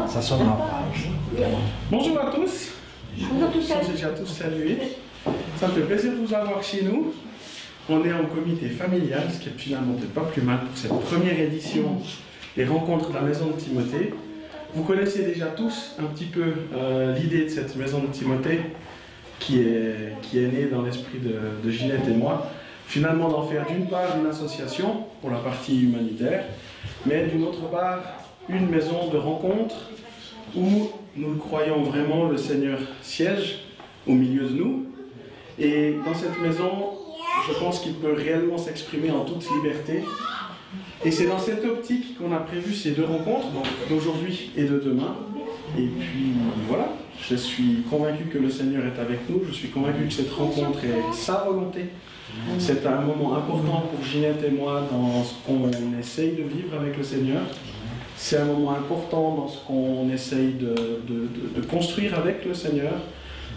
ça sonnera pas. Bonjour à tous. Bonjour tous. Je suis déjà tous salués. Ça me fait plaisir de vous avoir chez nous. On est en comité familial, ce qui est finalement peut-être pas plus mal pour cette première édition des rencontres de la maison de Timothée. Vous connaissez déjà tous un petit peu l'idée de cette maison de Timothée qui est née dans l'esprit de Ginette et moi. Finalement d'en faire d'une part une association pour la partie humanitaire, mais d'une autre part une maison de rencontre où nous le croyons vraiment, le Seigneur siège au milieu de nous. Et dans cette maison, je pense qu'il peut réellement s'exprimer en toute liberté. Et c'est dans cette optique qu'on a prévu ces deux rencontres, donc d'aujourd'hui et de demain. Et puis voilà, je suis convaincu que le Seigneur est avec nous, je suis convaincu que cette rencontre est sa volonté. C'est un moment important pour Ginette et moi dans ce qu'on essaye de vivre avec le Seigneur. C'est un moment important dans ce qu'on essaye de construire avec le Seigneur.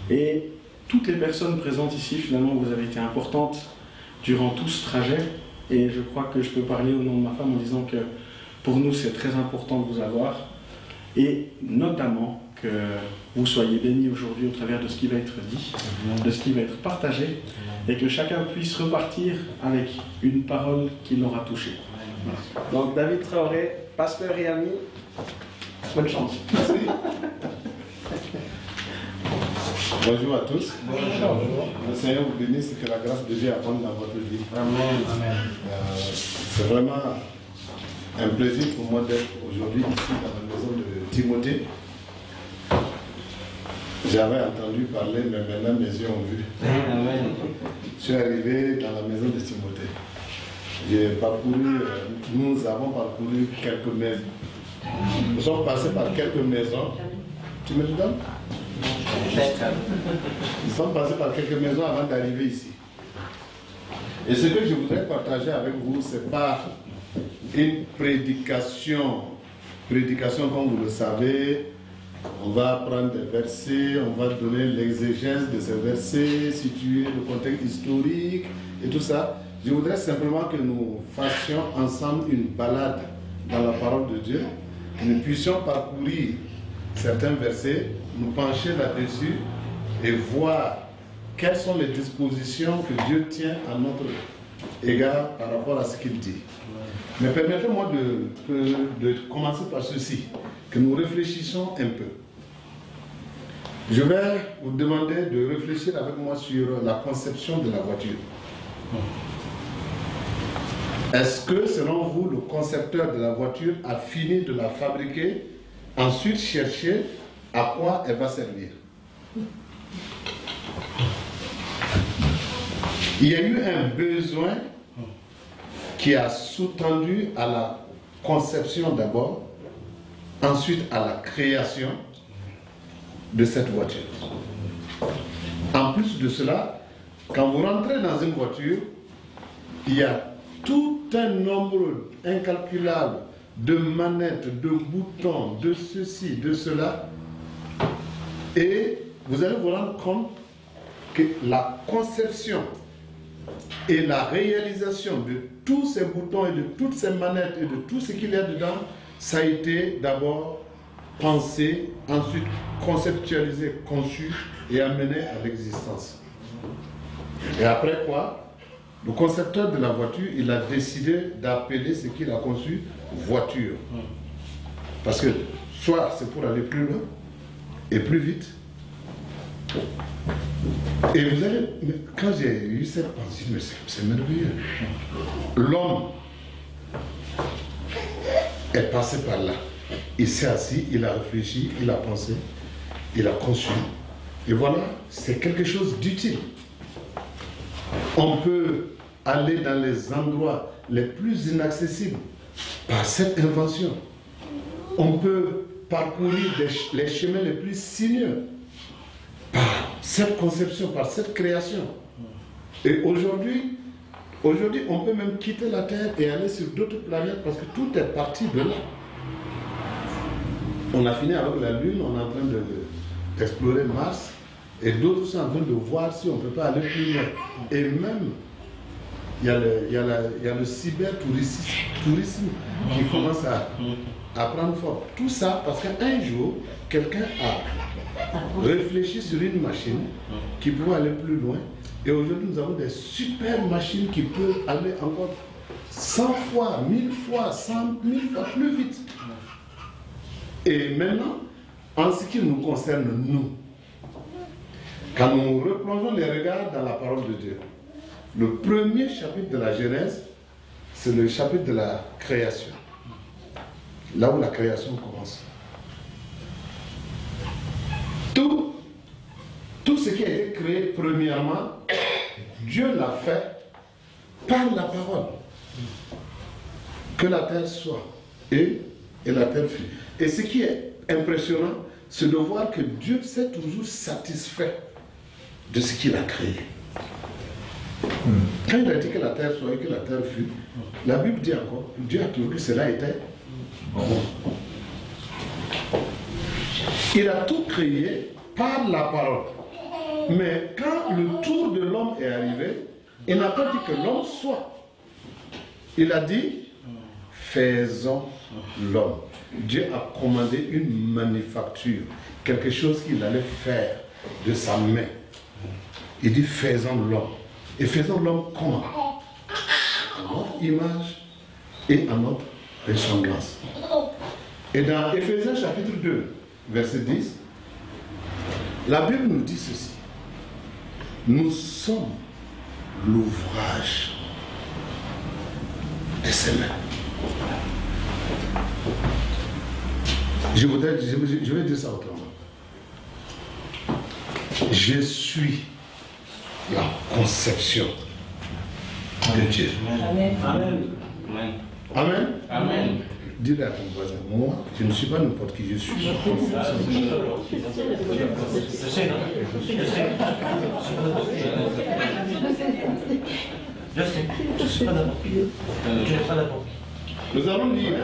Et toutes les personnes présentes ici, finalement, vous avez été importantes durant tout ce trajet. Et je crois que je peux parler au nom de ma femme en disant que pour nous, c'est très important de vous avoir. Et notamment que vous soyez bénis aujourd'hui au travers de ce qui va être dit, de ce qui va être partagé, et que chacun puisse repartir avec une parole qui l'aura touché. Voilà. Donc David Traoré, pasteur et ami, bonne chance. Merci. Bonjour à tous. Bonjour. Le Seigneur vous bénisse et que la grâce de Dieu abonde dans votre vie. Amen. C'est vraiment un plaisir pour moi d'être aujourd'hui ici dans la maison de Timothée. J'avais entendu parler, mais maintenant mes yeux ont vu. Amen. Je suis arrivé dans la maison de Timothée. J'ai parcouru, nous avons parcouru quelques maisons. Nous sommes passés par quelques maisons. Tu me le donnes? Nous sommes passés par quelques maisons avant d'arriver ici. Et ce que je voudrais partager avec vous, ce n'est pas une prédication. Prédication, comme vous le savez, on va prendre des versets, on va donner l'exégèse de ces versets, situer le contexte historique et tout ça. Je voudrais simplement que nous fassions ensemble une balade dans la parole de Dieu, que nous puissions parcourir certains versets, nous pencher là-dessus et voir quelles sont les dispositions que Dieu tient à notre égard par rapport à ce qu'il dit. Mais permettez-moi de commencer par ceci, que nous réfléchissions un peu. Je vais vous demander de réfléchir avec moi sur la conception de la voiture. Est-ce que, selon vous, le concepteur de la voiture a fini de la fabriquer, ensuite chercher à quoi elle va servir? Il y a eu un besoin qui a sous-tendu à la conception d'abord, ensuite à la création de cette voiture. En plus de cela, quand vous rentrez dans une voiture, il y a tout un nombre incalculable de manettes, de boutons, de ceci, de cela. Et vous allez vous rendre compte que la conception et la réalisation de tous ces boutons et de toutes ces manettes et de tout ce qu'il y a dedans, ça a été d'abord pensé, ensuite conceptualisé, conçu et amené à l'existence. Et après quoi, le concepteur de la voiture, il a décidé d'appeler ce qu'il a conçu voiture. Parce que soit c'est pour aller plus loin et plus vite. Et vous allez, quand j'ai eu cette pensée, mais c'est merveilleux. L'homme est passé par là. Il s'est assis, il a réfléchi, il a pensé, il a conçu. Et voilà, c'est quelque chose d'utile. On peut aller dans les endroits les plus inaccessibles par cette invention. On peut parcourir les chemins les plus sinueux par cette conception, par cette création. Et aujourd'hui, on peut même quitter la Terre et aller sur d'autres planètes parce que tout est parti de là. On a fini avec la Lune, on est en train d'explorer Mars, et d'autres sont en train de voir si on ne peut pas aller plus loin. Et même il y a le cybertourisme qui commence à prendre forme. Tout ça parce qu'un jour, quelqu'un a réfléchi sur une machine qui pouvait aller plus loin. Et aujourd'hui, nous avons des super machines qui peuvent aller encore 100 fois, 1000 fois, 100 000 fois plus vite. Et maintenant, en ce qui nous concerne, nous, quand nous replongeons les regards dans la parole de Dieu, le premier chapitre de la Genèse, c'est le chapitre de la création. Là où la création commence. Tout ce qui a été créé premièrement, Dieu l'a fait par la parole. Que la terre soit et la terre fut. Et ce qui est impressionnant, c'est de voir que Dieu s'est toujours satisfait de ce qu'il a créé. Quand il a dit que la terre soit et que la terre fut, la Bible dit encore, Dieu a trouvé que cela était bon. Il a tout créé par la parole. Mais quand le tour de l'homme est arrivé, il n'a pas dit que l'homme soit. Il a dit, faisons l'homme. Dieu a commandé une manufacture, quelque chose qu'il allait faire de sa main. Il dit, faisons l'homme. Et faisons l'homme comment? À notre image et à notre ressemblance. Et dans Éphésiens chapitre 2, verset 10, la Bible nous dit ceci. Nous sommes l'ouvrage de ses mains. Je vais dire ça autrement. Je suis la conception de Dieu. Amen. Amen. Amen. Amen. Dis-le à ton voisin, moi, je ne suis pas n'importe qui, je suis la conception de Dieu. Je suis pas d'accord. Je suis pas d'accord. Nous allons lire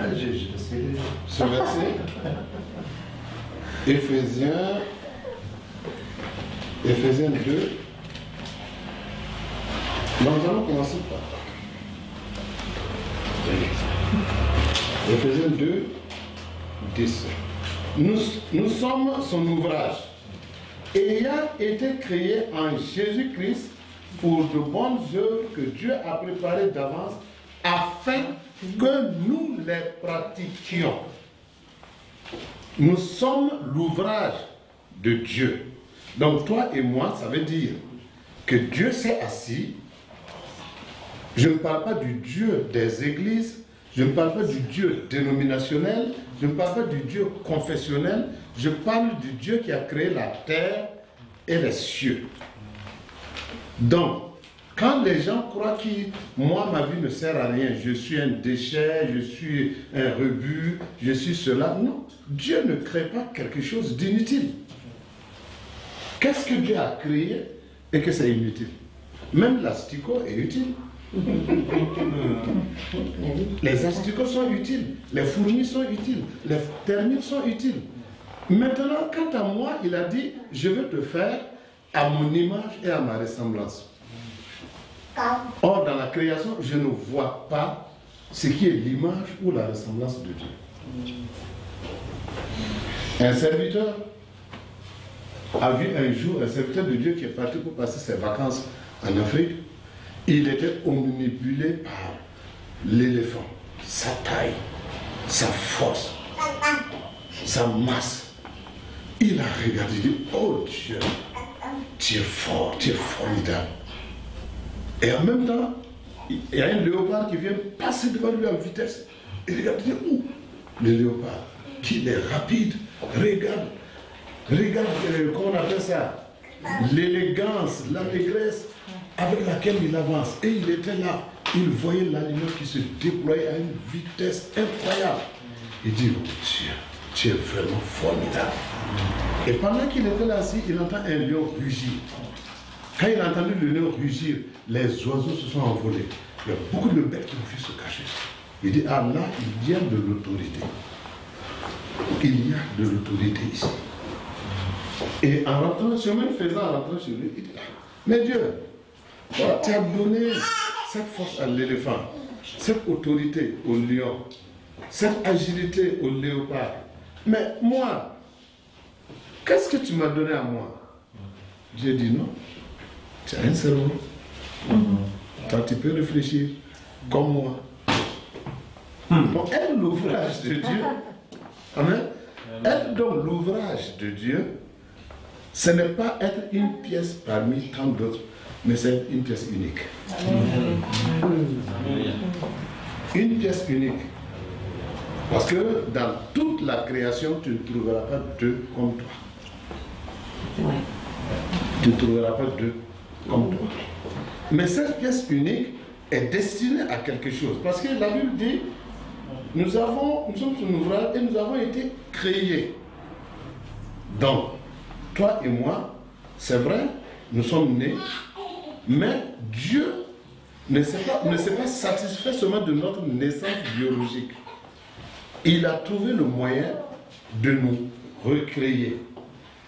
ce verset. Éphésiens 2. Nous allons commencer par Éphésiens 2, 10. Nous sommes son ouvrage, ayant été créés en Jésus-Christ pour de bonnes œuvres que Dieu a préparées d'avance afin que nous les pratiquions. Nous sommes l'ouvrage de Dieu. Donc toi et moi, ça veut dire que Dieu s'est assis. Je ne parle pas du Dieu des églises, je ne parle pas du Dieu dénominationnel, je ne parle pas du Dieu confessionnel, je parle du Dieu qui a créé la terre et les cieux. Donc, quand les gens croient que moi, ma vie ne sert à rien, je suis un déchet, je suis un rebut, je suis cela, non. Dieu ne crée pas quelque chose d'inutile. Qu'est-ce que Dieu a créé et que c'est inutile? Même l'asticot est utile. Les asticots sont utiles, les fourmis sont utiles, les termites sont utiles. Maintenant, quant à moi, il a dit, je vais te faire à mon image et à ma ressemblance. Or, dans la création, je ne vois pas ce qui est l'image ou la ressemblance de Dieu. Un serviteur a vu un jour un serviteur de Dieu qui est parti pour passer ses vacances en Afrique. Il était omnibulé par l'éléphant, sa taille, sa force, sa masse. Il a regardé, il dit, oh Dieu, tu es fort, tu es formidable. Et en même temps, il y a un léopard qui vient passer devant lui en vitesse. Il regarde, il dit, où? Le léopard, qu'il est rapide, regarde, comment on appelle ça? L'élégance, l'allégresse avec laquelle il avance. Et il était là, il voyait l'animal qui se déployait à une vitesse incroyable. Il dit, oh Dieu, tu es vraiment formidable. Et pendant qu'il était là assis, il entend un lion rugir. Quand il a entendu le lion rugir, les oiseaux se sont envolés. Il y a beaucoup de bêtes qui ont pu se cacher. Il dit, ah là, il y a de l'autorité. Il y a de l'autorité ici. Et en rentrant, chemin faisant, en rentrant chez lui, il dit, mais Dieu, tu as donné cette force à l'éléphant, cette autorité au lion, cette agilité au léopard. Mais moi, qu'est-ce que tu m'as donné à moi? J'ai dit non. Tu as un cerveau. Toi, tu peux réfléchir comme moi. Donc, être l'ouvrage de Dieu. Amen. Être donc l'ouvrage de Dieu, ce n'est pas être une pièce parmi tant d'autres, mais c'est une pièce unique. Une pièce unique. Parce que dans toute la création, tu ne trouveras pas deux comme toi. Tu ne trouveras pas deux comme toi. Mais cette pièce unique est destinée à quelque chose. Parce que la Bible dit, nous sommes son ouvrage et nous avons été créés. Donc, toi et moi, c'est vrai, nous sommes nés, mais Dieu ne s'est pas satisfait seulement de notre naissance biologique. Il a trouvé le moyen de nous recréer.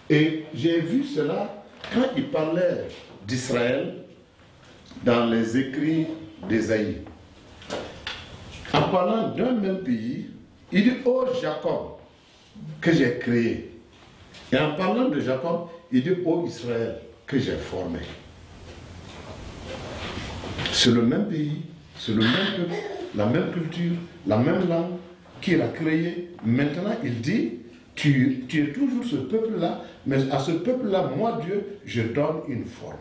Et j'ai vu cela quand il parlait d'Israël dans les écrits d'Ésaïe. En parlant d'un même pays, il dit « Ô Jacob, que j'ai créé ». Et en parlant de Jacob, il dit « Ô Israël, que j'ai formé ». C'est le même pays, c'est le même peuple, la même culture, la même langue qu'il a créé. Maintenant, il dit « Tu es toujours ce peuple-là, mais à ce peuple-là, moi, Dieu, je donne une forme ».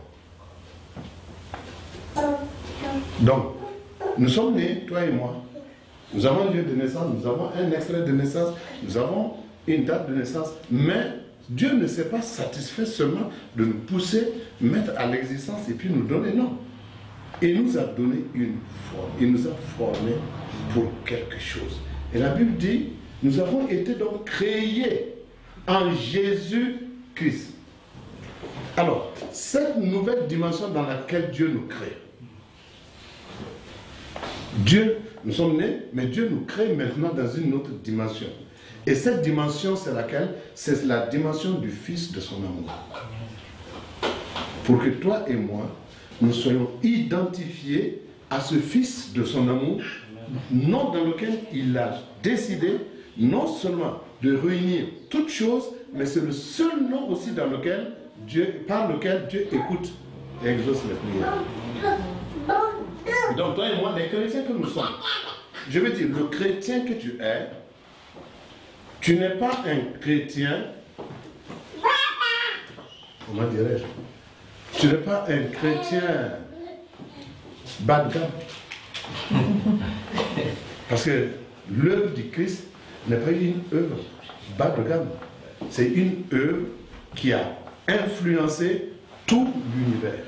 Donc, nous sommes nés, toi et moi. Nous avons un lieu de naissance, nous avons un extrait de naissance, nous avons une date de naissance, mais Dieu ne s'est pas satisfait seulement de nous pousser, mettre à l'existence et puis nous donner, non. Il nous a donné une forme, il nous a formés pour quelque chose. Et la Bible dit, nous avons été donc créés en Jésus-Christ. Alors, cette nouvelle dimension dans laquelle Dieu nous crée, Dieu, nous sommes nés, mais Dieu nous crée maintenant dans une autre dimension. Et cette dimension, c'est laquelle? C'est la dimension du Fils de son amour. Pour que toi et moi, nous soyons identifiés à ce Fils de son amour, nom dans lequel il a décidé non seulement de réunir toutes choses, mais c'est le seul nom aussi dans lequel par lequel Dieu écoute et exauce les prières. Donc toi et moi, les chrétiens que nous sommes, je veux dire, le chrétien que tu es, tu n'es pas un chrétien, comment dirais-je, tu n'es pas un chrétien bas de gamme. Parce que l'œuvre du Christ n'est pas une œuvre bas de gamme. C'est une œuvre qui a influencé tout l'univers.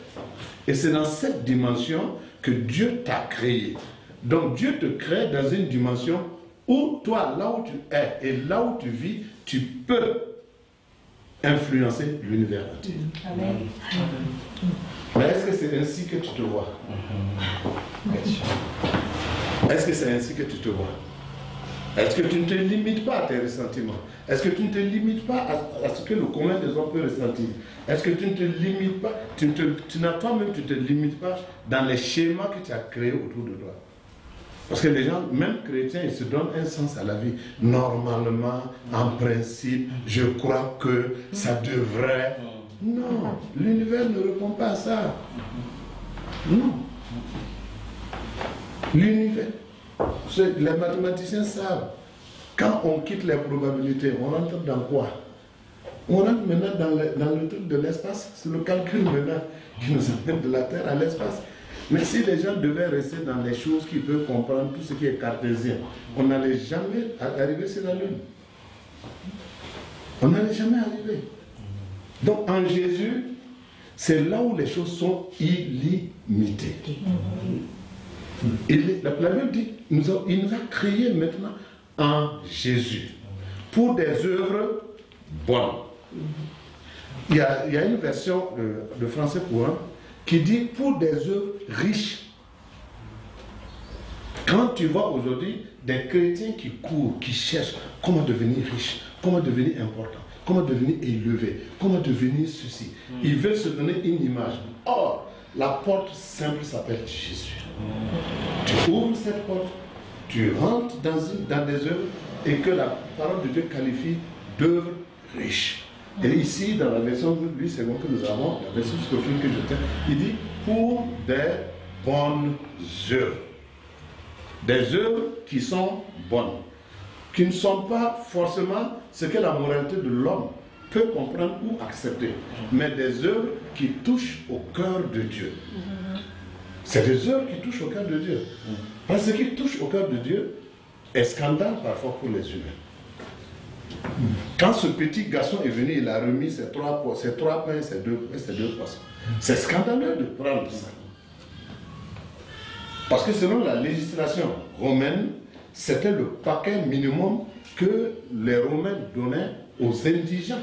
Et c'est dans cette dimension que Dieu t'a créé. Donc Dieu te crée dans une dimension où toi, là où tu es et là où tu vis, tu peux influencer l'univers entier. Amen. Mais est-ce que c'est ainsi que tu te vois? Est-ce que c'est ainsi que tu te vois? Est-ce que tu ne te limites pas à tes ressentiments? Est-ce que tu ne te limites pas à ce que le commun des hommes peut ressentir? Est-ce que tu ne te limites pas, tu ne te limites pas dans les schémas que tu as créés autour de toi? Parce que les gens, même chrétiens, ils se donnent un sens à la vie. Normalement, en principe, je crois que ça devrait... Non, l'univers ne répond pas à ça. Non. L'univers, les mathématiciens savent. Quand on quitte les probabilités, on rentre dans quoi? On rentre maintenant dans le truc de l'espace. C'est le calcul maintenant qui nous amène de la Terre à l'espace. Mais si les gens devaient rester dans les choses qui peuvent comprendre tout ce qui est cartésien, on n'allait jamais arriver sur la Lune. On n'allait jamais arriver. Donc en Jésus, c'est là où les choses sont illimitées. La Bible dit, il nous a créés maintenant en Jésus pour des œuvres bonnes. Il y a une version de français courant qui dit pour des œuvres riches. Quand tu vois aujourd'hui des chrétiens qui courent, qui cherchent comment devenir riche, comment devenir important, comment devenir élevé, comment devenir ceci, ils veulent se donner une image. Or, la porte simple s'appelle Jésus. Tu ouvres cette porte, tu rentres dans des œuvres et que la parole de Dieu qualifie d'œuvres riches. Et ici, dans la version de lui, c'est bon que nous avons, la version Scofield que je tiens, il dit pour des bonnes œuvres. Des œuvres qui sont bonnes, qui ne sont pas forcément ce que la moralité de l'homme peut comprendre ou accepter, mais des œuvres qui touchent au cœur de Dieu. C'est des œuvres qui touchent au cœur de Dieu. Parce que ce qui touche au cœur de Dieu est scandale parfois pour les humains. Quand ce petit garçon est venu, il a remis ses trois pains, ses deux poissons. C'est scandaleux de prendre ça. Parce que selon la législation romaine, c'était le paquet minimum que les Romains donnaient aux indigents.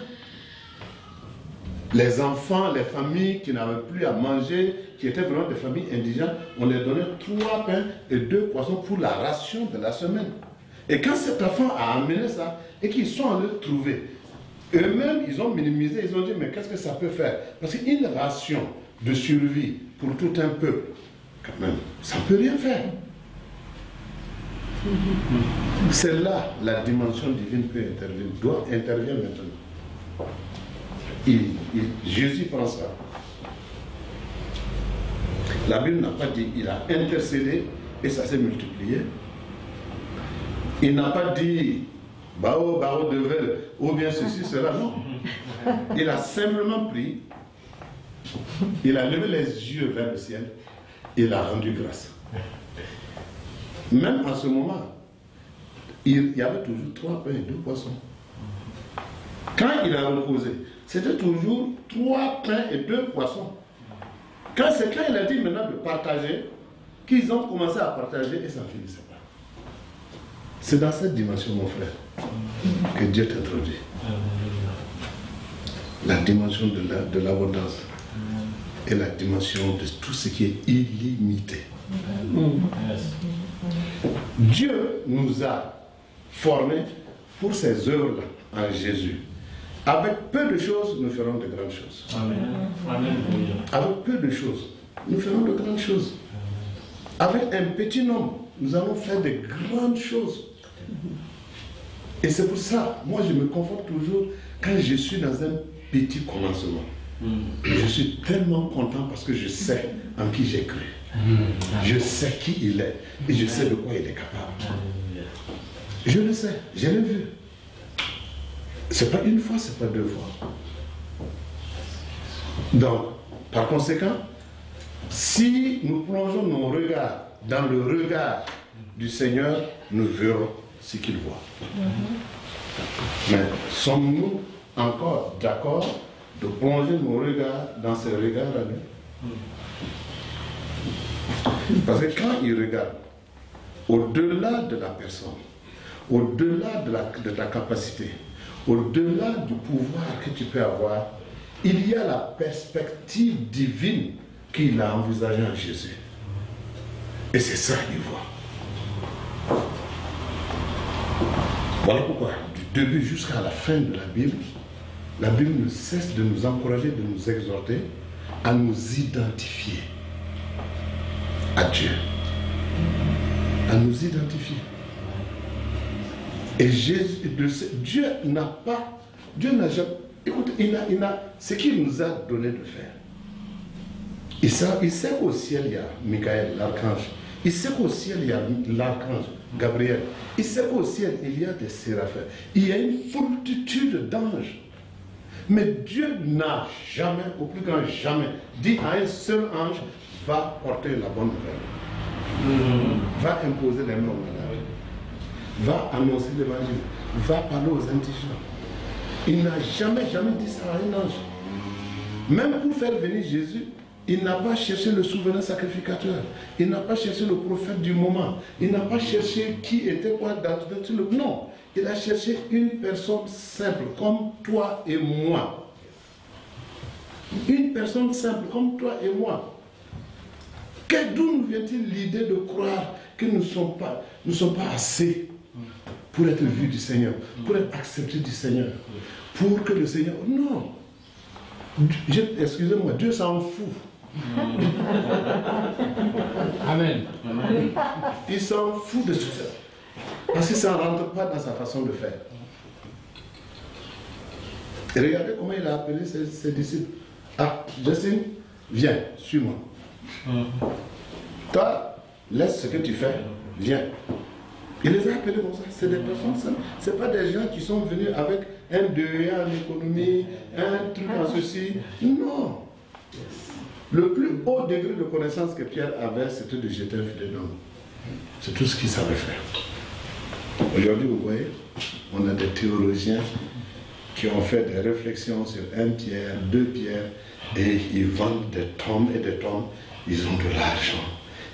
Les enfants, les familles qui n'avaient plus à manger, qui étaient vraiment des familles indigentes, on leur donnait 3 pains et 2 poissons pour la ration de la semaine. Et quand cet enfant a amené ça, et qu'ils sont allés le trouver, eux-mêmes, ils ont minimisé, ils ont dit, mais qu'est-ce que ça peut faire? Parce qu'une ration de survie pour tout un peuple, quand même, ça ne peut rien faire. C'est là la dimension divine peut intervenir, doit intervenir maintenant. Jésus prend ça. La Bible n'a pas dit, il a intercédé et ça s'est multiplié. Il n'a pas dit, bao de verre, ou bien ceci, cela, non. Il a simplement pris, il a levé les yeux vers le ciel, il a rendu grâce. Même en ce moment, il y avait toujours 3 pains et 2 poissons. Quand il a reposé, c'était toujours 3 pains et 2 poissons. Quand il a dit maintenant de partager, qu'ils ont commencé à partager et ça ne finissait pas. C'est dans cette dimension, mon frère, que Dieu t'introduit. La dimension de l'abondance et la dimension de tout ce qui est illimité. Dieu nous a formés pour ces œuvres-là en Jésus. Avec peu de choses, nous ferons de grandes choses. Amen. Avec peu de choses, nous ferons de grandes choses. Avec un petit nombre, nous allons faire de grandes choses. Et c'est pour ça, moi je me conforte toujours quand je suis dans un petit commencement. Je suis tellement content parce que je sais en qui j'ai cru. Je sais qui il est et je sais de quoi il est capable. Je le sais, je l'ai vu. C'est pas une fois, c'est pas 2 fois. Donc, par conséquent, si nous plongeons nos regards dans le regard du Seigneur, nous verrons ce qu'il voit. Mais sommes-nous encore d'accord de plonger nos regards dans ces regards à lui? Parce que quand il regarde, au-delà de la personne, au-delà de ta capacité, au-delà du pouvoir que tu peux avoir, il y a la perspective divine qu'il a envisagée en Jésus. Et c'est ça qu'il voit. Voilà pourquoi, du début jusqu'à la fin de la Bible ne cesse de nous encourager, de nous exhorter à nous identifier à Dieu. À nous identifier. Et Dieu n'a jamais, écoute, ce qu'il nous a donné de faire. Il sait qu'au ciel il y a Michael, l'archange. Il sait qu'au ciel il y a l'archange, Gabriel. Il sait qu'au ciel il y a des séraphins. Il y a une foultitude d'anges. Mais Dieu n'a jamais, au plus grand jamais, dit à un seul ange, va porter la bonne nouvelle. Va imposer les mains aux malades. Va annoncer l'évangile. Va parler aux indigents. Il n'a jamais dit ça à un ange. Même pour faire venir Jésus, il n'a pas cherché le souverain sacrificateur. Il n'a pas cherché le prophète du moment. Il n'a pas cherché qui était quoi dans le... Non. Il a cherché une personne simple, comme toi et moi. Une personne simple, comme toi et moi. D'où nous vient-il l'idée de croire que nous ne sommes pas assez pour être vus du Seigneur, pour être acceptés du Seigneur, pour que le Seigneur... Non. Excusez-moi, Dieu s'en fout Amen. Il s'en fout de tout ça. Parce que ça ne rentre pas dans sa façon de faire. Et regardez comment il a appelé ses disciples. Ah, Justin, viens, suis-moi. Toi, laisse ce que tu fais, viens. Il les a appelés comme ça. C'est des personnes simples. Ce n'est pas des gens qui sont venus avec un DEA en économie, un truc en ceci. Non. Le plus haut degré de connaissance que Pierre avait, c'était de jeter un filet d'homme. C'est tout ce qu'il savait faire. Aujourd'hui, vous voyez, on a des théologiens qui ont fait des réflexions sur 1 Pierre, 2 Pierre, et ils vendent des tomes et des tomes. Ils ont de l'argent.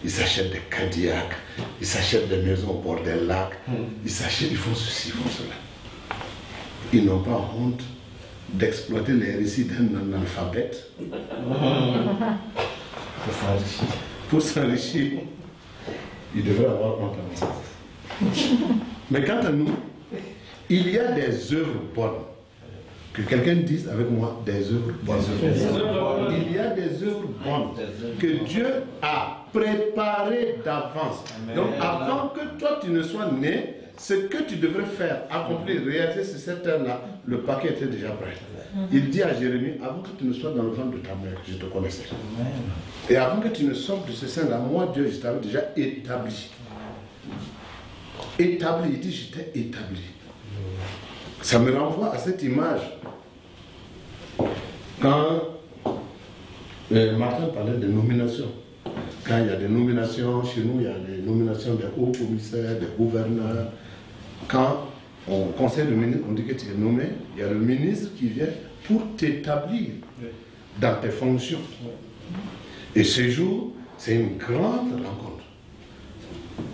Ils s'achètent des Cadillacs, ils s'achètent des maisons au bord des lacs, ils s'achètent, ils font ceci, ils font cela. Ils n'ont pas honte d'exploiter les récits d'un analphabète pour s'enrichir. Ils devraient avoir honte à ça. Mais quant à nous, il y a des œuvres bonnes. Que quelqu'un dise avec moi des œuvres bonnes. Il y a des œuvres bonnes que Dieu a préparées d'avance. Donc avant que toi tu ne sois né, ce que tu devrais faire, accomplir, réaliser sur cette terre-là, le paquet était déjà prêt. Il dit à Jérémie, avant que tu ne sois dans le ventre de ta mère, je te connaissais. Et avant que tu ne sortes de ce sein-là, moi Dieu, je t'avais déjà établi. Établi, il dit, je t'ai établi. Ça me renvoie à cette image. Quand Martin parlait de nominations, quand il y a des nominations, chez nous, il y a des nominations des hauts commissaires, des gouverneurs. Quand au conseil de ministre, on dit que tu es nommé, il y a le ministre qui vient pour t'établir dans tes fonctions. Et ce jour, c'est une grande rencontre.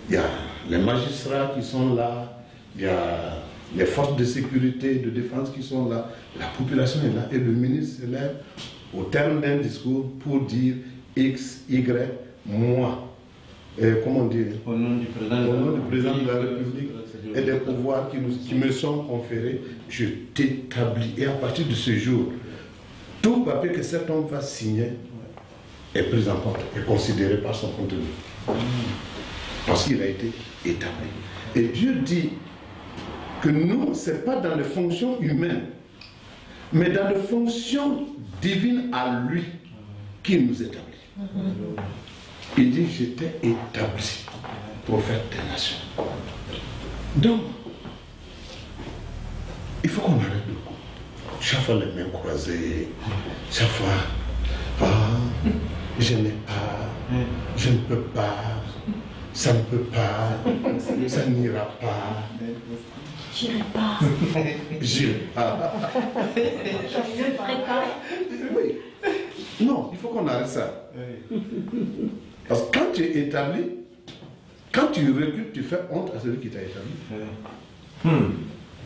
Il y a les magistrats qui sont là, il y a les forces de sécurité, de défense qui sont là, la population est là, et le ministre se lève au terme d'un discours pour dire X, Y, moi. Comment dire? Au nom du président de la République et des pouvoirs qui me sont conférés, je t'établis. Et à partir de ce jour, tout papier que cet homme va signer est pris en compte, est considéré par son contenu. Parce qu'il a été établi. Et Dieu dit que nous, ce n'est pas dans les fonctions humaines, mais dans les fonctions divines à lui qu'il nous établit. Il dit, je t'ai établi prophète des nations. Donc, il faut qu'on arrête le coup. Chaque fois les mains croisées, chaque fois, je n'ai pas, je ne peux pas, ça ne peut pas, ça n'ira pas. J'irai pas. J'irai pas. Je ne ferai pas. Oui. Non, il faut qu'on arrête ça. Parce que quand tu es établi, quand tu recules, tu fais honte à celui qui t'a établi.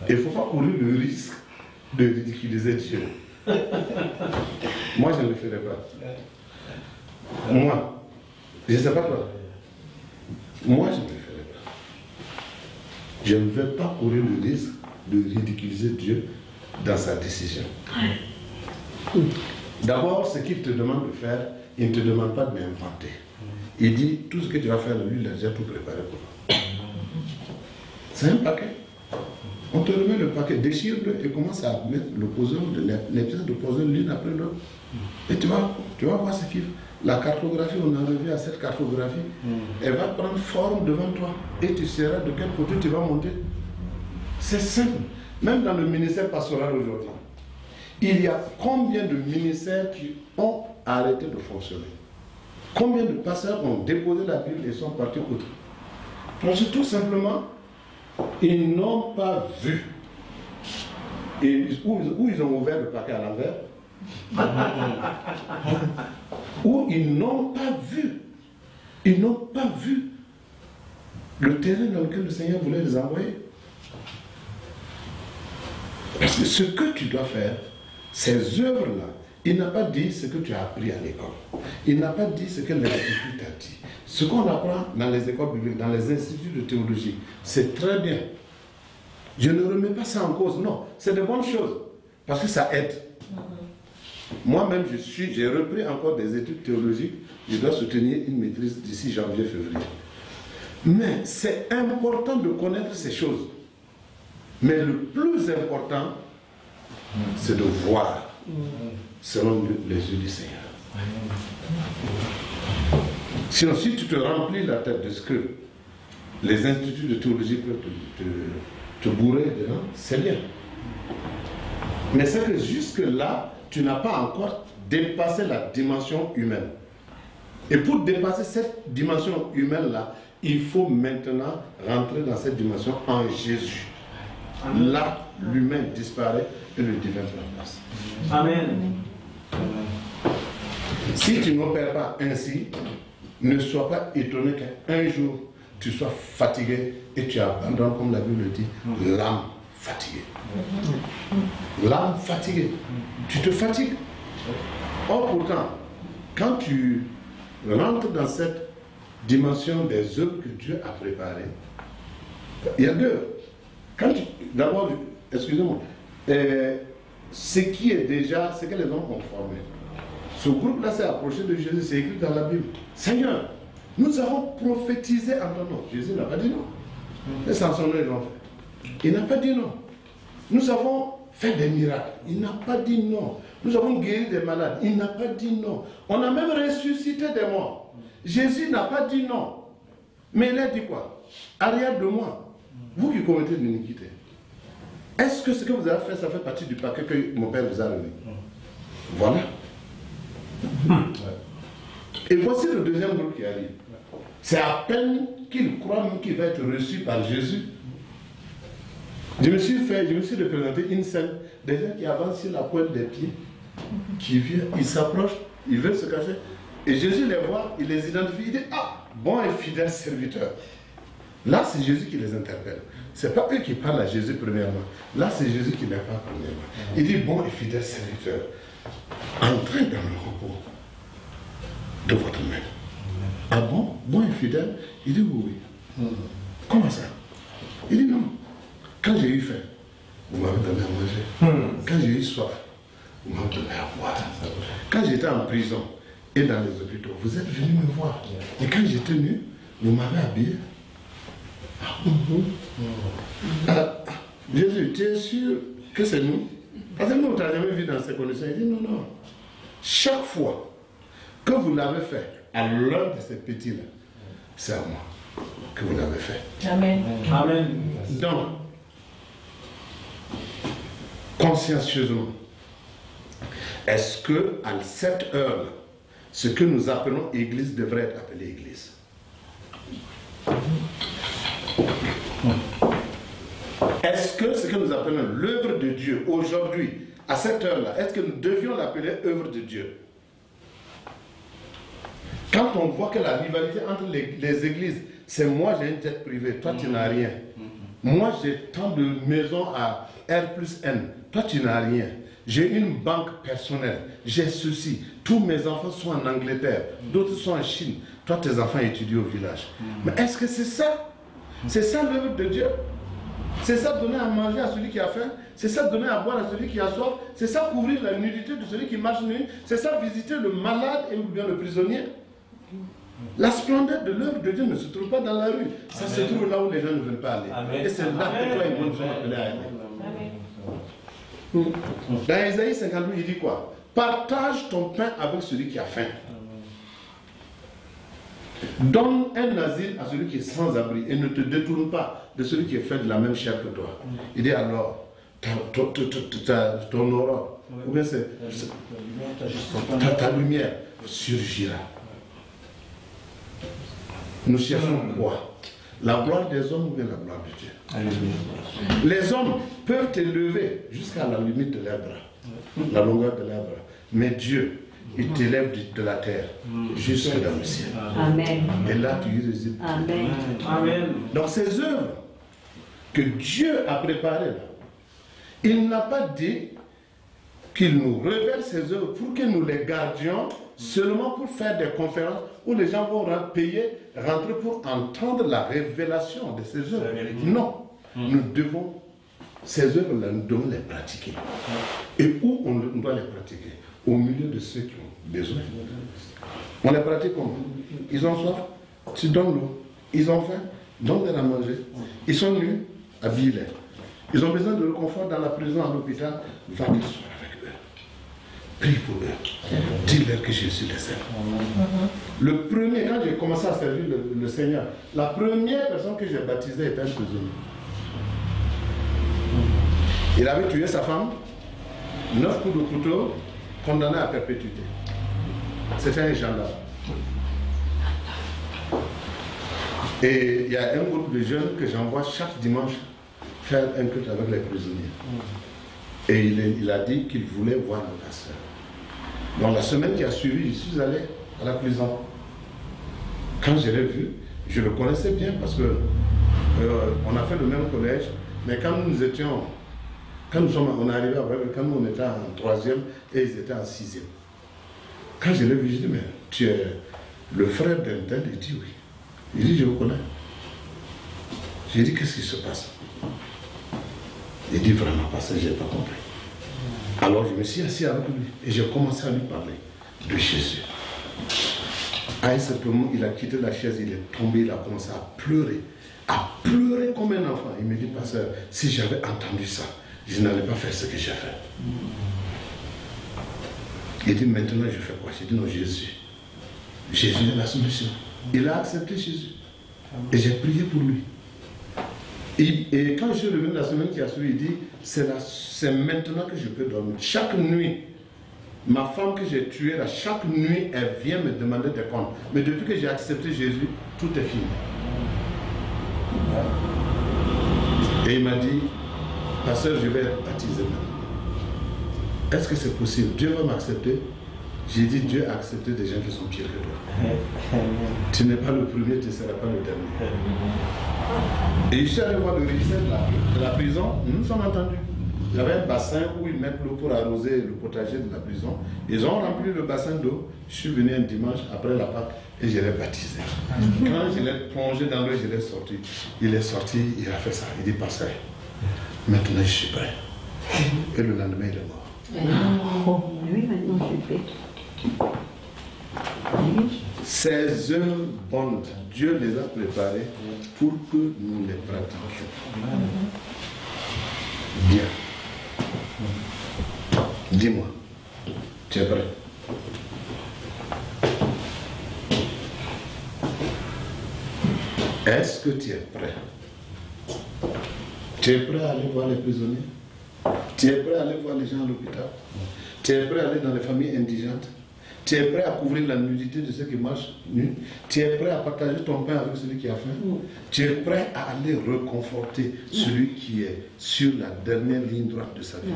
Il ne faut pas courir le risque de ridiculiser Dieu. Moi, je ne le ferai pas. Moi, je ne sais pas toi. Moi, je ne le ferai pas. Je ne vais pas courir le risque de ridiculiser Dieu dans sa décision. D'abord, ce qu'il te demande de faire, il ne te demande pas de l'inventer. Il dit, tout ce que tu vas faire, lui, il a déjà tout préparé pour toi. C'est un paquet. On te remet le paquet, déchire-le et commence à mettre le puzzle, les pièces de puzzle l'une après l'autre. Et tu vas voir ce qu'il fait. La cartographie, on en revient à cette cartographie. Elle va prendre forme devant toi. Et tu sauras de quel côté tu vas monter. C'est simple. Même dans le ministère pastoral aujourd'hui, il y a combien de ministères qui ont arrêté de fonctionner? Combien de pasteurs ont déposé la Bible et sont partis outre? Parce que tout simplement, ils n'ont pas vu. Et où ils ont ouvert le paquet à l'envers, où ils n'ont pas vu. Ils n'ont pas vu le terrain dans lequel le Seigneur voulait les envoyer. Parce que ce que tu dois faire, ces œuvres-là, il n'a pas dit ce que tu as appris à l'école. Il n'a pas dit ce que l'Institut t'a dit. Ce qu'on apprend dans les écoles bibliques, dans les instituts de théologie, c'est très bien. Je ne remets pas ça en cause, non. C'est de bonnes choses, parce que ça aide. Moi-même, j'ai repris encore des études théologiques. Je dois soutenir une maîtrise d'ici janvier-février. Mais c'est important de connaître ces choses. Mais le plus important, c'est de voir selon les yeux du Seigneur. Sinon, si tu te remplis la tête de ce que les instituts de théologie peuvent te bourrer dedans, c'est bien. Mais c'est que jusque-là, tu n'as pas encore dépassé la dimension humaine. Et pour dépasser cette dimension humaine-là, il faut maintenant rentrer dans cette dimension en Jésus. Là, l'humain disparaît et le divin prend place. Amen. Si tu n'opères pas ainsi, ne sois pas étonné qu'un jour tu sois fatigué et tu abandonnes, comme la Bible dit, l'âme fatiguée. L'âme fatiguée. Tu te fatigues. Or pourtant, quand tu rentres dans cette dimension des œuvres que Dieu a préparées, il y a deux. D'abord, excusez-moi, ce qui est déjà, ce que les hommes ont formé. Ce groupe-là s'est approché de Jésus, c'est écrit dans la Bible. Seigneur, nous avons prophétisé en ton nom. Jésus n'a pas dit non. Les Samsonins l'ont fait. Il n'a pas dit non. Nous avons fait des miracles. Il n'a pas dit non. Nous avons guéri des malades. Il n'a pas dit non. On a même ressuscité des morts. Jésus n'a pas dit non. Mais il a dit quoi? Arrière de moi, vous qui commettez de l'iniquité, est-ce que ce que vous avez fait, ça fait partie du paquet que mon Père vous a donné? Voilà. Et voici le deuxième groupe qui arrive. C'est à peine qu'il croit qu'il va être reçu par Jésus. Je me suis représenté une scène, des gens qui avancent sur la pointe des pieds, qui viennent, ils s'approchent, ils veulent se cacher. Et Jésus les voit, il les identifie, il dit, ah, bon et fidèle serviteur. Là, c'est Jésus qui les interpelle. Ce n'est pas eux qui parlent à Jésus premièrement. Là, c'est Jésus qui les parle premièrement. Il dit, bon et fidèle serviteur, entrez dans le repos de votre maître. Ah bon? Bon et fidèle? Il dit oui, oui. Comment ça? Il dit non. Quand j'ai eu faim, vous m'avez donné à manger. Quand j'ai eu soif, vous m'avez donné à boire. Quand j'étais en prison et dans les hôpitaux, vous êtes venus me voir. Et quand j'étais nu, vous m'avez habillé. Jésus, tu es sûr que c'est nous? Parce que nous, on t'a jamais vu dans ces conditions. Il dit non, non. Chaque fois que vous l'avez fait à l'un de ces petits-là, c'est à moi que vous l'avez fait. Amen. Amen. Donc, consciencieusement, est-ce que à cette heure, ce que nous appelons Église devrait être appelé Église? Est-ce que ce que nous appelons l'œuvre de Dieu aujourd'hui, à cette heure-là, est-ce que nous devions l'appeler œuvre de Dieu? Quand on voit que la rivalité entre les églises, c'est moi j'ai une tête privée, toi tu n'as rien. Moi j'ai tant de maisons à R+N, toi tu n'as rien. J'ai une banque personnelle, j'ai ceci, tous mes enfants sont en Angleterre, d'autres sont en Chine, toi tes enfants étudient au village. Mais est-ce que c'est ça? C'est ça l'œuvre de Dieu? C'est ça donner à manger à celui qui a faim? C'est ça donner à boire à celui qui a soif? C'est ça couvrir la nudité de celui qui marche nu? C'est ça visiter le malade et ou bien le prisonnier? La splendeur de l'œuvre de Dieu ne se trouve pas dans la rue. Ça Amen. Se trouve là où les gens ne veulent pas aller. Amen. Et c'est là que toi et moi nous sommes appelés à aller. Dans Isaïe 52, il dit quoi? Partage ton pain avec celui qui a faim. Donne un asile à celui qui est sans abri et ne te détourne pas de celui qui est fait de la même chair que toi. Il dit alors, ton aurore, ou bien ta lumière surgira. Nous cherchons quoi? La gloire des hommes ou bien la gloire de Dieu? Alléluia. Les hommes peuvent t'élever jusqu'à la limite de leurs bras, la longueur de leurs bras. Mais Dieu, il t'élève de la terre jusque dans le ciel. Amen. Et là, tu y résides. Amen. Amen. Donc ces œuvres que Dieu a préparées, là, il n'a pas dit qu'il nous révèle ces œuvres pour que nous les gardions seulement pour faire des conférences où les gens vont payer, rentrer pour entendre la révélation de ces œuvres. Non, nous devons, ces œuvres-là, nous devons les pratiquer. Et où on doit les pratiquer? au milieu de ceux qui ont besoin. On les pratique comment? Ils ont soif, tu donnes l'eau. Ils ont faim, donne-leur à manger. Ils sont nus, habille-les. Ils ont besoin de réconfort dans la prison, à l'hôpital, va t'asseoir avec eux. Prie pour eux. Dis-leur que Jésus les aime. Le premier, quand j'ai commencé à servir le Seigneur, la première personne que j'ai baptisée était un prisonnier. Il avait tué sa femme, 9 coups de couteau, condamné à perpétuité. C'était un gendarme. Et il y a un groupe de jeunes que j'envoie chaque dimanche faire un culte avec les prisonniers. Et il a dit qu'il voulait voir le pasteur. Donc la semaine qui a suivi, je suis allé à la prison. Quand je l'ai vu, je le connaissais bien parce que on a fait le même collège, mais quand nous étions, on est arrivé quand nous on était en 3e et ils étaient en 6e. Quand je l'ai vu, je dis, mais tu es le frère d'un tel? Il dit oui. Il dit, je vous connais. J'ai dit, qu'est-ce qui se passe? Il dit, vraiment, parce que je n'ai pas compris. Alors je me suis assis avec lui et j'ai commencé à lui parler de Jésus. À un certain moment, il a quitté la chaise, il est tombé, il a commencé à pleurer comme un enfant. Il me dit, pasteur, si j'avais entendu ça, je n'allais pas faire ce que j'ai fait. Il dit, maintenant je fais quoi? J'ai dit, non, Jésus. Jésus est la solution. Il a accepté Jésus. Et j'ai prié pour lui. Et quand je suis revenu la semaine qui a suivi, il dit, c'est maintenant que je peux dormir. Chaque nuit, ma femme que j'ai tuée, là, chaque nuit, elle vient me demander des comptes. Mais depuis que j'ai accepté Jésus, tout est fini. Et il m'a dit, pasteur, je vais être baptisé maintenant. Est-ce que c'est possible? Dieu va m'accepter? J'ai dit, Dieu a accepté des gens qui sont pires que toi. Tu n'es pas le premier, tu ne seras pas le dernier. Et je suis allé voir le régisseur de la prison, nous nous sommes entendus. Il y avait un bassin où ils mettent l'eau pour arroser le potager de la prison. Ils ont rempli le bassin d'eau. Je suis venu un dimanche après la Pâque et je l'ai baptisé. Quand je l'ai plongé dans l'eau, je l'ai sorti. Il est sorti, il a fait ça. Il dit, pasteur, maintenant je suis prêt. Et le lendemain, il est mort. Oui, maintenant je suis prêt. Ces œuvres bonnes, Dieu les a préparées pour que nous les pratiquions. Bien. Dis-moi, tu es prêt? Est-ce que tu es prêt? Tu es prêt à aller voir les prisonniers? Tu es prêt à aller voir les gens à l'hôpital? Tu es prêt à aller dans les familles indigentes? Tu es prêt à couvrir la nudité de ceux qui marchent nus? Tu es prêt à partager ton pain avec celui qui a faim? Tu es prêt à aller réconforter celui qui est sur la dernière ligne droite de sa vie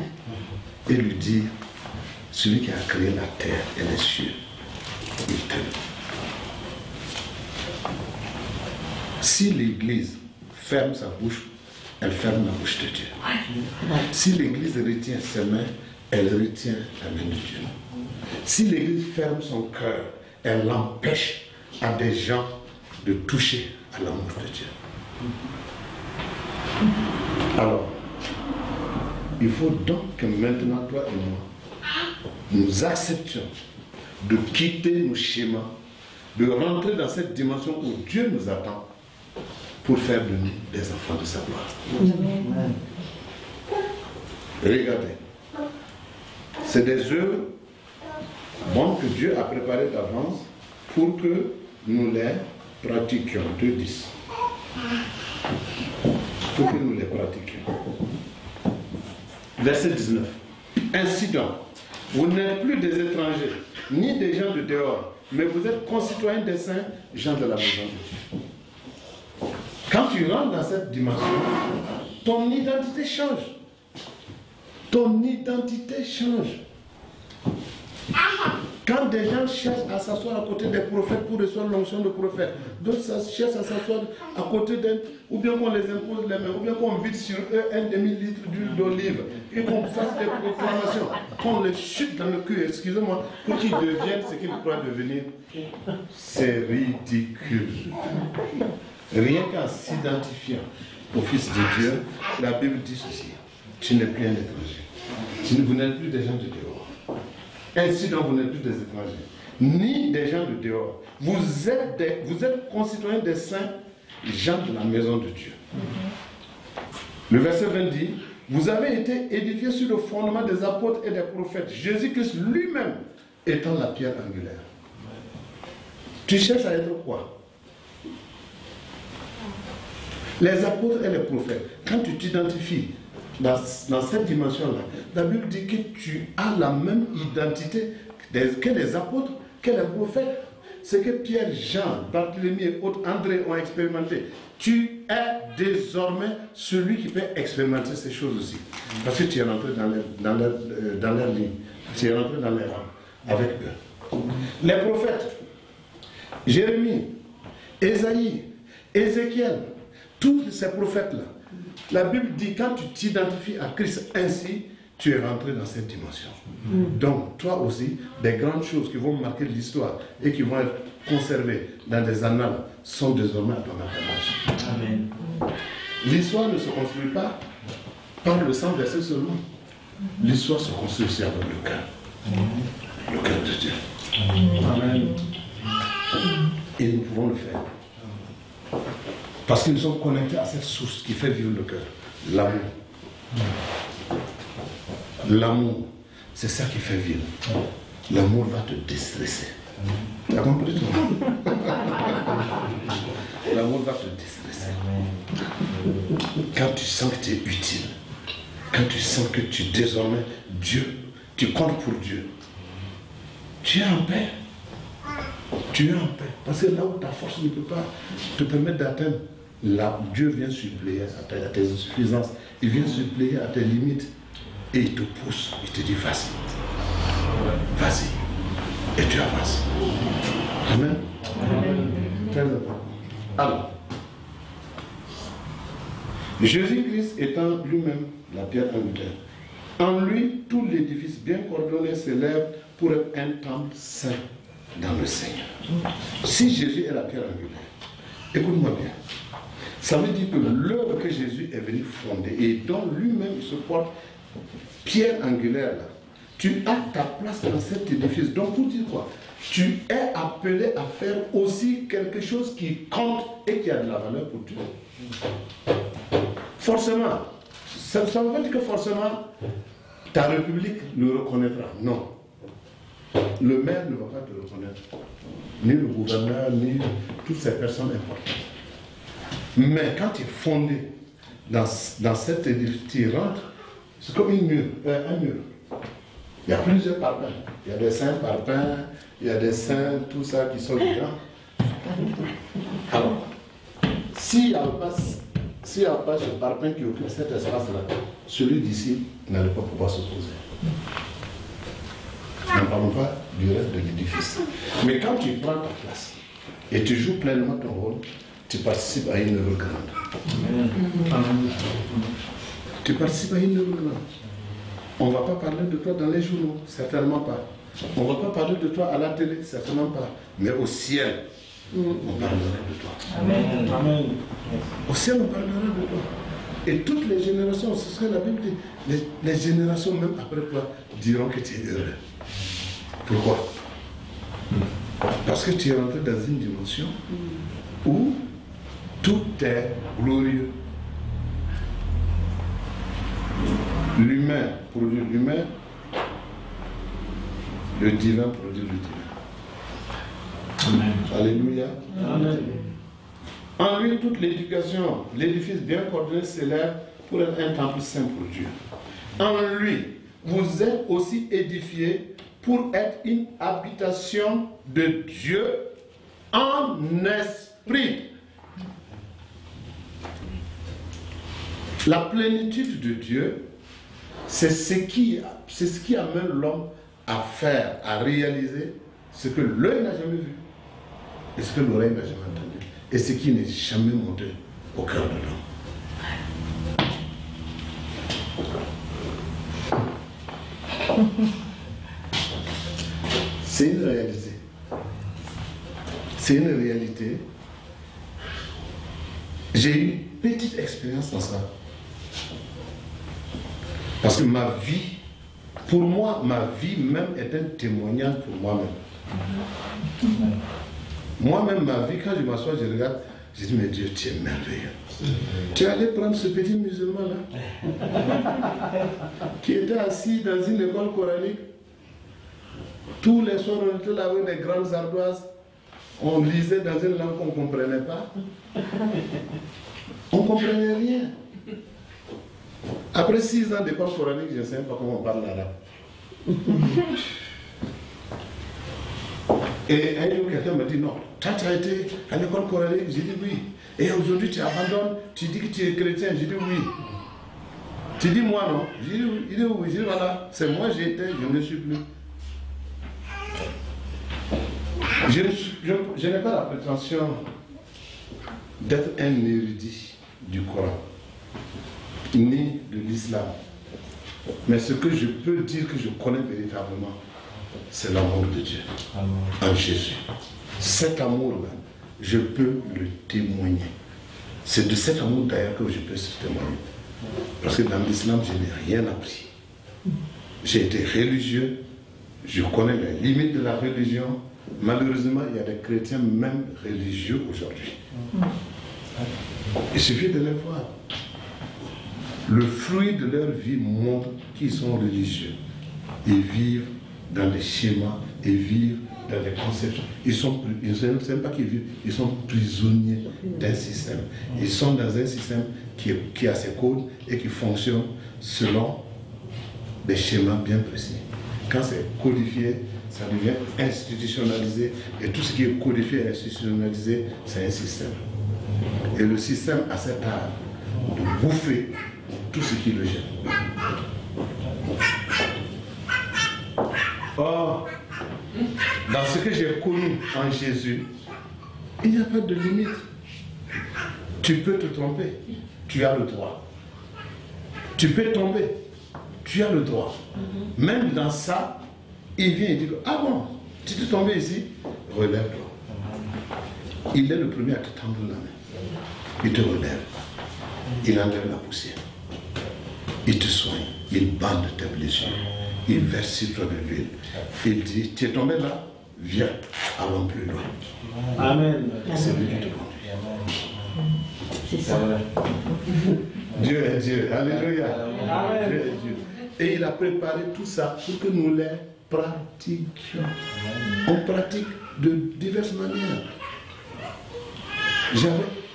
et lui dire, celui qui a créé la terre et les cieux, il t'aime. Si l'Église ferme sa bouche, elle ferme la bouche de Dieu. Si l'Église retient ses mains, elle retient la main de Dieu. Si l'Église ferme son cœur, elle empêche à des gens de toucher à l'amour de Dieu. Alors, il faut donc que maintenant, toi et moi, nous acceptions de quitter nos schémas, de rentrer dans cette dimension où Dieu nous attend pour faire de nous des enfants de sa gloire. Regardez, c'est des œuvres bonnes que Dieu a préparées d'avance pour que nous les pratiquions. 2:10. Pour que nous les pratiquions. Verset 19. Ainsi donc, vous n'êtes plus des étrangers, ni des gens de dehors, mais vous êtes concitoyens des saints, gens de la maison de Dieu. Quand tu rentres dans cette dimension, ton identité change. Ton identité change. Quand des gens cherchent à s'asseoir à côté des prophètes pour recevoir l'onction de prophète, d'autres cherchent à s'asseoir à côté d'eux, ou bien qu'on les impose les mains, ou bien qu'on vide sur eux 1 demi-litre d'huile d'olive, et qu'on fasse des proclamations, qu'on les chute dans le cul, excusez-moi, pour qu'ils deviennent ce qu'ils croient devenir. C'est ridicule. Rien qu'en s'identifiant au Fils de Dieu, la Bible dit ceci: tu n'es plus un étranger. Vous n'êtes plus des gens de dehors. Ainsi donc vous n'êtes plus des étrangers, ni des gens de dehors. Vous êtes concitoyens des saints, gens de la maison de Dieu. Le verset 20 dit, vous avez été édifiés sur le fondement des apôtres et des prophètes, Jésus-Christ lui-même étant la pierre angulaire. Tu cherches à être quoi? Les apôtres et les prophètes, quand tu t'identifies dans cette dimension-là, la Bible dit que tu as la même identité que les apôtres, que les prophètes. C'est que Pierre, Jean, Barthélemy et autres, André ont expérimenté. Tu es désormais celui qui peut expérimenter ces choses aussi. Parce que tu es rentré dans leur ligne. Tu es rentré dans leur rang avec eux. Les prophètes, Jérémie, Ésaïe, Ézéchiel, tous ces prophètes-là, la Bible dit quand tu t'identifies à Christ ainsi, tu es rentré dans cette dimension. Donc, toi aussi, des grandes choses qui vont marquer l'histoire et qui vont être conservées dans des annales sont désormais à ton apanage. Amen. L'histoire ne se construit pas par le sang versé seulement. L'histoire se construit aussi avec le cœur. Le cœur de Dieu. Amen. Et nous pouvons le faire. Parce que nous sommes connectés à cette source qui fait vivre le cœur. L'amour. L'amour, c'est ça qui fait vivre. L'amour va te déstresser. Tu as compris toi? L'amour va te déstresser. Quand tu sens que tu es utile, quand tu sens que tu désormais, Dieu, tu comptes pour Dieu, tu es en paix. Tu es en paix. Parce que là où ta force ne peut pas te permettre d'atteindre, là, Dieu vient suppléer à tes insuffisances. Il vient suppléer à tes limites. Et il te pousse, il te dit vas-y. Vas-y. Et tu avances. Amen. Très important. Alors, Jésus-Christ étant lui-même la pierre angulaire, en lui, tout l'édifice bien coordonné s'élève pour être un temple saint dans le Seigneur. Si Jésus est la pierre angulaire, écoute-moi bien. Ça veut dire que l'œuvre que Jésus est venu fonder et dont lui-même il se porte pierre angulaire, là, tu as ta place dans cet édifice. Donc pour dire quoi? Tu es appelé à faire aussi quelque chose qui compte et qui a de la valeur pour Dieu. Forcément, ça ne veut pas dire que forcément ta république le reconnaîtra. Non. Le maire ne va pas te reconnaître. Ni le gouverneur, ni toutes ces personnes importantes. Mais quand tu es fondé dans cet édifice, tu rentres, c'est comme un mur. Il y a plusieurs parpaings. Il y a des saints parpaings, il y a des saints, tout ça qui sont dedans. Alors, s'il n'y a pas ce parpaing qui occupe cet espace-là, celui d'ici n'allait pas pouvoir se poser. Nous ne parlons pas du reste de l'édifice. Mais quand tu prends ta place et tu joues pleinement ton rôle, tu participes à une œuvre grande. Tu participes à une œuvre grande. On ne va pas parler de toi dans les journaux, certainement pas. On ne va pas parler de toi à la télé, certainement pas. Mais au ciel, on parlera de toi. Amen. Amen. Au ciel, on parlera de toi. Et toutes les générations, ce serait la Bible dit, les générations même après toi diront que tu es heureux. Pourquoi? Parce que tu es rentré dans une dimension où tout est glorieux. L'humain produit l'humain, le divin produit le divin. Amen. Alléluia. Amen. En lui, toute l'éducation, l'édifice bien coordonné s'élève pour être un temple saint pour Dieu. En lui, vous êtes aussi édifiés pour être une habitation de Dieu en esprit. La plénitude de Dieu, c'est ce qui amène l'homme à faire, à réaliser ce que l'œil n'a jamais vu et ce que l'oreille n'a jamais entendu et ce qui n'est jamais monté au cœur de l'homme. C'est une réalité. C'est une réalité. J'ai eu une petite expérience dans ça. Parce que ma vie Pour moi, ma vie même est un témoignage pour moi-même. Moi-même, ma vie, quand je m'assois, je regarde, je dis, mais Dieu, tu es merveilleux. Tu es allé prendre ce petit musulman-là, qui était assis dans une école coranique. Tous les soirs, on était là avec des grandes ardoises. On lisait dans une langue qu'on ne comprenait pas. On ne comprenait rien. Après 6 ans d'école coranique, je ne sais pas comment on parle l'arabe. Et un jour, quelqu'un me dit, non, tu as été à l'école coranique? J'ai dit oui. Et aujourd'hui, tu abandonnes, tu dis que tu es chrétien? J'ai dit oui. Tu dis moi non? J'ai dit oui. Il dit oui. J'ai dit voilà, c'est moi j'étais, je ne suis plus. Je n'ai pas la prétention d'être un érudit du Coran, ni de l'islam. Mais ce que je peux dire que je connais véritablement, c'est l'amour de Dieu en Jésus. Cet amour-là, je peux le témoigner. C'est de cet amour d'ailleurs que je peux se témoigner. Parce que dans l'islam, je n'ai rien appris. J'ai été religieux, je connais les limites de la religion. Malheureusement, il y a des chrétiens même religieux aujourd'hui. Il suffit de les voir. Le fruit de leur vie montre qu'ils sont religieux. Ils vivent dans des schémas, ils vivent dans des conceptions. Ils ne savent pas qu'ils vivent, ils sont prisonniers d'un système. Ils sont dans un système qui a ses codes et qui fonctionne selon des schémas bien précis. Quand c'est codifié, ça devient institutionnalisé. Et tout ce qui est codifié et institutionnalisé, c'est un système. Et le système a cet art de bouffer tout ce qui le gêne. Or, dans ce que j'ai connu en Jésus, il n'y a pas de limite. Tu peux te tromper, tu as le droit. Tu peux tomber, tu as le droit. Même dans ça, il vient et dit, ah bon, tu t'es tombé ici, relève-toi. Il est le premier à te tendre la main. Il te relève. Il enlève la poussière. Il te soigne. Il bande tes blessures. Il verse sur toi de l'huile. Il dit, tu es tombé là, viens, allons plus loin. Amen. C'est lui qui te conduit. C'est ça. Dieu est Dieu. Alléluia. Amen. Dieu est Dieu. Et il a préparé tout ça pour que nous les pratiquions. On pratique de diverses manières.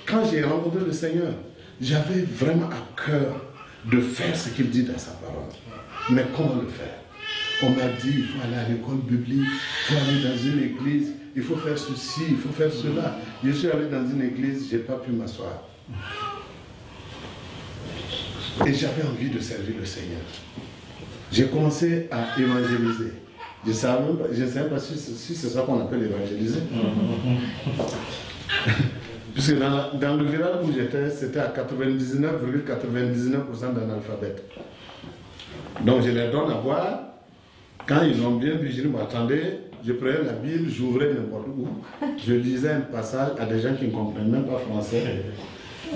Quand j'ai rencontré le Seigneur, j'avais vraiment à cœur de faire ce qu'il dit dans sa parole. Mais comment le faire? On m'a dit, il faut aller à l'école biblique, il faut aller dans une église, il faut faire ceci, il faut faire cela. Je suis allé dans une église, je n'ai pas pu m'asseoir. Et j'avais envie de servir le Seigneur. J'ai commencé à évangéliser. Je ne savais pas si c'est ça qu'on appelle évangéliser. Puisque dans le village où j'étais, c'était à 99,99% d'analphabètes. Donc je les donne à boire. Quand ils ont bien vu, je dis, attendez, je prenais la Bible, j'ouvrais n'importe où. Je lisais un passage à des gens qui ne comprennent même pas français.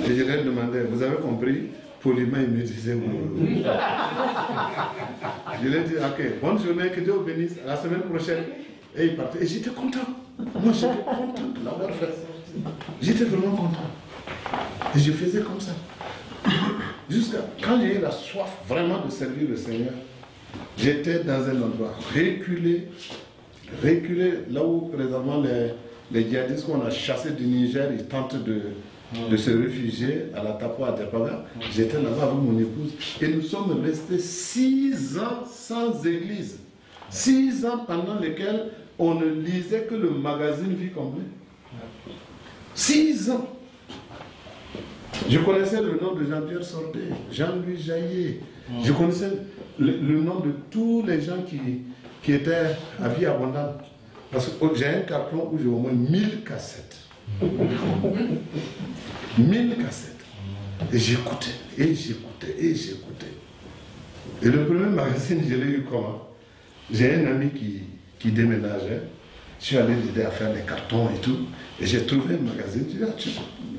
Et je leur demandais, vous avez compris? Poliment, ils me disaient oui. Je leur dis, ok, bonne journée, que Dieu vous bénisse, à la semaine prochaine. Et ils partaient. Et j'étais content. Moi, j'étais content de l'avoir fait. J'étais vraiment content. Et je faisais comme ça. Jusqu'à quand j'ai eu la soif vraiment de servir le Seigneur, j'étais dans un endroit reculé, là où présentement les djihadistes qu'on a chassés du Niger, ils tentent de se réfugier à la Tapo à Depaga. J'étais là-bas avec mon épouse et nous sommes restés 6 ans sans église. 6 ans pendant lesquels on ne lisait que le magazine Vie Complète. 6 ans. Je connaissais le nom de Jean-Pierre Sordet, Jean-Louis Jaillet. Je connaissais le nom de tous les gens qui étaient à vie abondante. Parce que j'ai un carton où j'ai au moins 1000 cassettes. 1000 cassettes. Et j'écoutais, et j'écoutais, et j'écoutais. Et le premier magazine, je l'ai eu comment? J'ai un ami qui déménageait. Je suis allé l'aider à faire des cartons et tout. Et j'ai trouvé un magazine. Je dis, ah, tu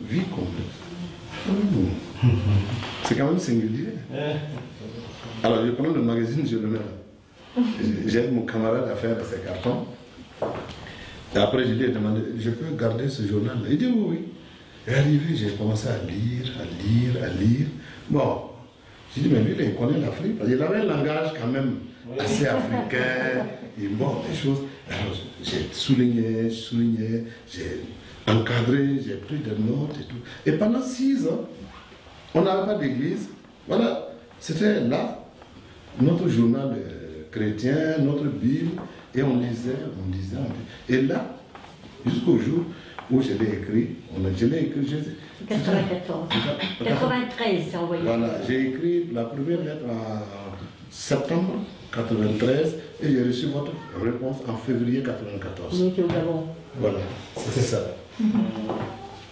vis complète. C'est quand même singulier. Alors je prends le magazine, je le mets là. J'aide mon camarade à faire ses cartons. Et après, je lui ai demandé, je peux garder ce journal? Il dit oui, oui. Et arrivé, j'ai commencé à lire. Bon, j'ai dit, mais lui, il connaît l'Afrique. Il avait un langage quand même assez africain. Et bon, des choses. Alors, j'ai souligné, j'ai encadré, j'ai pris des notes et tout. Et pendant 6 ans, on n'avait pas d'église. Voilà, c'était là, notre journal chrétien, notre Bible. Et on lisait. Et là, jusqu'au jour où je l'ai écrit, je l'ai écrit. 94. 93, c'est envoyé. Voilà, j'ai écrit la première lettre en septembre 93 et j'ai reçu votre réponse en février 94. Nous étions au Gabon. Voilà, c'est ça.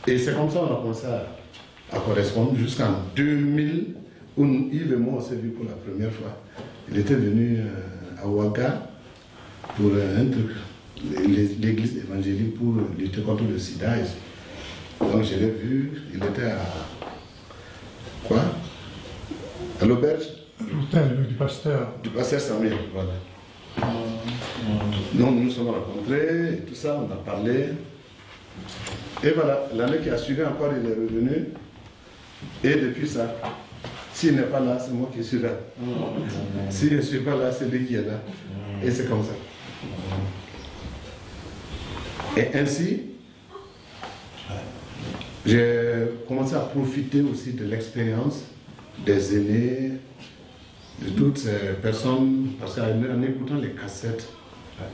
Et c'est comme ça qu'on a commencé à correspondre jusqu'en 2000, où Yves et moi on s'est vus pour la première fois. Il était venu à Ouaga pour un truc, l'église évangélique pour lutter contre le sida. Donc je l'ai vu, il était à quoi? À l'auberge L'hôtel du pasteur. Du pasteur Samuel, voilà. Donc nous nous sommes rencontrés, et tout ça, on a parlé. Et voilà, l'année qui a suivi encore, il est revenu. Et depuis ça, s'il n'est pas là, c'est moi qui suis là. Si je ne suis pas là, c'est lui qui est là. Et c'est comme ça. Et ainsi, j'ai commencé à profiter aussi de l'expérience des aînés, de toutes ces personnes, parce qu'en écoutant les cassettes,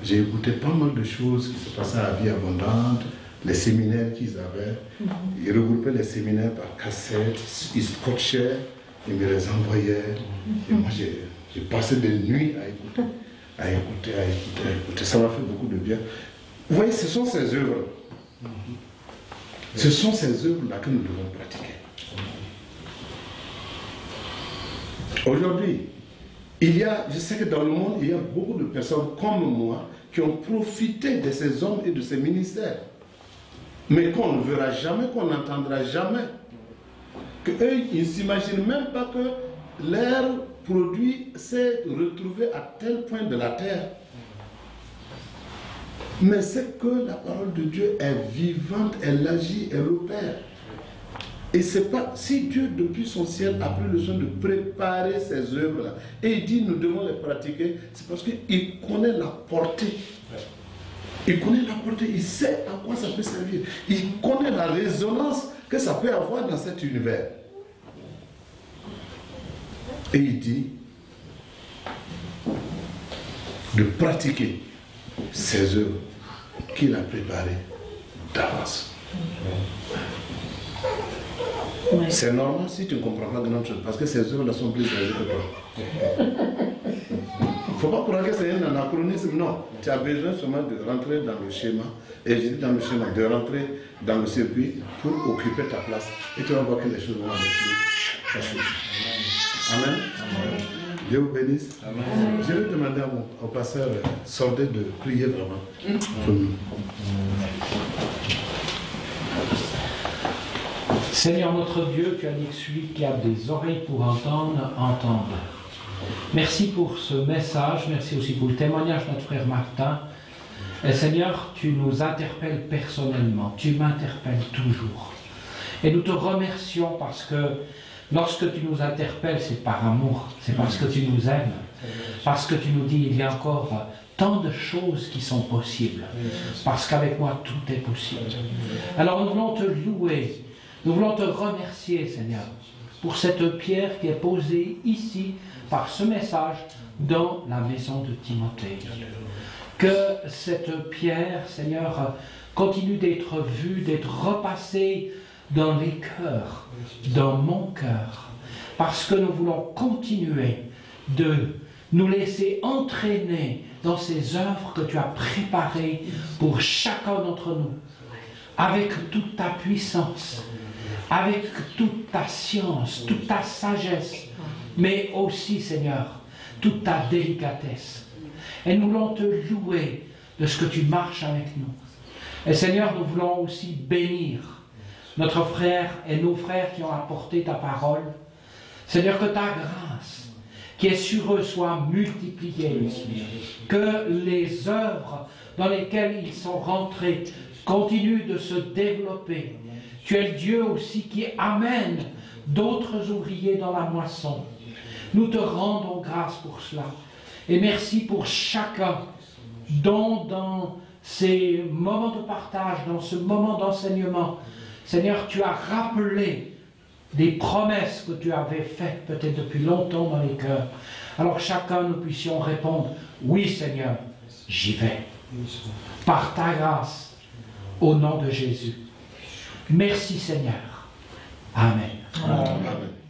j'ai écouté pas mal de choses qui se passaient à Vie Abondante, les séminaires qu'ils avaient. Ils regroupaient les séminaires par cassette, ils scotchaient, ils me les envoyaient. Et moi, j'ai passé des nuits à écouter. Ça m'a fait beaucoup de bien. Vous voyez, ce sont ces œuvres. Ce sont ces œuvres-là que nous devons pratiquer. Aujourd'hui, je sais que dans le monde, il y a beaucoup de personnes comme moi qui ont profité de ces hommes et de ces ministères. Mais qu'on ne verra jamais, qu'on n'entendra jamais. Qu'eux, ils ne s'imaginent même pas que leur produit s'est retrouvé à tel point de la terre. Mais c'est que la parole de Dieu est vivante, elle agit, elle opère. Et c'est pas, si Dieu depuis son ciel a pris le soin de préparer ces œuvres-là, et il dit nous devons les pratiquer, c'est parce qu'il connaît la portée. Il connaît la portée, il sait à quoi ça peut servir. Il connaît la résonance que ça peut avoir dans cet univers. Et il dit de pratiquer ces œuvres qu'il a préparées d'avance. Ouais. C'est normal si tu ne comprends pas grand chose, parce que ces œuvres-là sont plus âgées que toi. Il ne faut pas croire que c'est un anachronisme, non. Tu as besoin seulement de rentrer dans le schéma, et je dis dans le schéma, de rentrer dans le circuit pour occuper ta place. Et tu vas voir que les choses vont aller plus faciles. Amen. Dieu vous bénisse. Amen. Je vais demander au pasteur Sordé de prier vraiment pour nous. Seigneur notre Dieu, tu as dit que celui qui a des oreilles pour entendre, entende. Merci pour ce message, merci aussi pour le témoignage de notre frère Martin. Et Seigneur, tu nous interpelles personnellement, tu m'interpelles toujours. Et nous te remercions parce que lorsque tu nous interpelles, c'est par amour, c'est parce que tu nous aimes, parce que tu nous dis il y a encore tant de choses qui sont possibles, parce qu'avec moi tout est possible. Alors nous voulons te louer. Nous voulons te remercier, Seigneur, pour cette pierre qui est posée ici, par ce message, dans la maison de Timothée. Que cette pierre, Seigneur, continue d'être vue, d'être repassée dans les cœurs, dans mon cœur, parce que nous voulons continuer de nous laisser entraîner dans ces œuvres que tu as préparées pour chacun d'entre nous, avec toute ta puissance, avec toute ta science, toute ta sagesse, mais aussi, Seigneur, toute ta délicatesse. Et nous voulons te louer de ce que tu marches avec nous. Et Seigneur, nous voulons aussi bénir notre frère et nos frères qui ont apporté ta parole. Seigneur, que ta grâce qui est sur eux soit multiplié, que les œuvres dans lesquelles ils sont rentrés continuent de se développer. Tu es le Dieu aussi qui amène d'autres ouvriers dans la moisson. Nous te rendons grâce pour cela. Et merci pour chacun dont dans ces moments de partage, dans ce moment d'enseignement, Seigneur, tu as rappelé des promesses que tu avais faites peut-être depuis longtemps dans les cœurs. Alors chacun, nous puissions répondre, oui Seigneur, j'y vais. Par ta grâce, au nom de Jésus. Merci Seigneur. Amen. Amen.